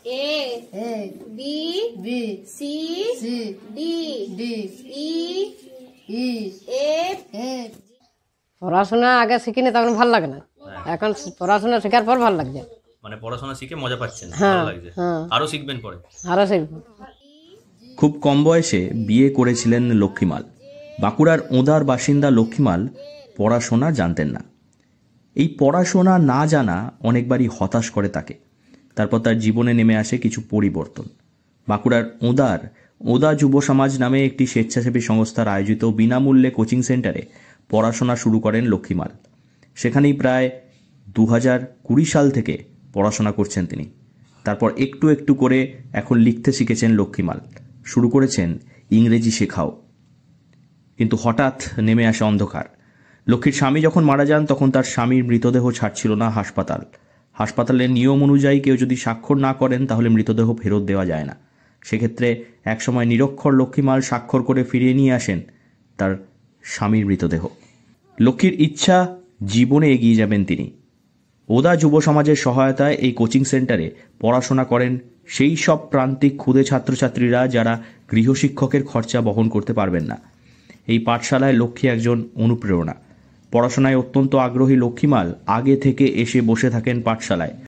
A B C D E F। পড়াশোনা আগে শিখিনি তখন ভালো লাগে না, এখন পড়াশোনা শেখার পর ভালো লাগছে। মানে পড়াশোনা শিখে মজা পাচ্ছেন, হ্যাঁ, ভালো লাগছে। হ্যাঁ। আরো শিখবেন পরে? আরো শিখবো। খুব কম বয়সে বিয়ে করেছিলেন লক্ষ্মীমাল। বাঁকুড়ার ওঁদার বাসিন্দা লক্ষ্মীমাল পড়াশোনা জানতেন না। এই পড়াশোনা না জানা অনেকবারই হতাশ করে তাকে। তারপর তার জীবনে নেমে আসে কিছু পরিবর্তন। বাঁকুড়ার ওঁদা যুব সমাজ নামে একটি স্বেচ্ছাসেবী সংস্থার আয়োজিত বিনামূল্যে কোচিং সেন্টারে পড়াশোনা শুরু করেন লক্ষ্মীমাল। সেখানেই প্রায় 2020 সাল থেকে পড়াশোনা করছেন তিনি। তারপর একটু একটু করে এখন লিখতে শিখেছেন লক্ষ্মীমাল, শুরু করেছেন ইংরেজি শেখাও। কিন্তু হঠাৎ নেমে আসে অন্ধকার। লক্ষ্মীর স্বামী যখন মারা যান তখন তার স্বামীর মৃতদেহ ছাড়ছিল না হাসপাতালের নিয়ম অনুযায়ী কেউ যদি স্বাক্ষর না করেন তাহলে মৃতদেহ ফেরত দেওয়া যায় না। সেক্ষেত্রে একসময় নিরক্ষর লক্ষ্মীমাল স্বাক্ষর করে ফিরিয়ে নিয়ে আসেন তার স্বামীর মৃতদেহ। লক্ষ্মীর ইচ্ছা জীবনে এগিয়ে যাবেন তিনি। ওদা যুব সমাজের সহায়তায় এই কোচিং সেন্টারে পড়াশোনা করেন সেই সব প্রান্তিক ক্ষুদে ছাত্রছাত্রীরা যারা গৃহশিক্ষকের খরচা বহন করতে পারবেন না। এই পাঠশালায় লক্ষ্মী একজন অনুপ্রেরণা। পড়াশোনায় অত্যন্ত আগ্রহী লক্ষ্মীমাল আগে থেকে এসে বসে থাকেন পাঠশালায়।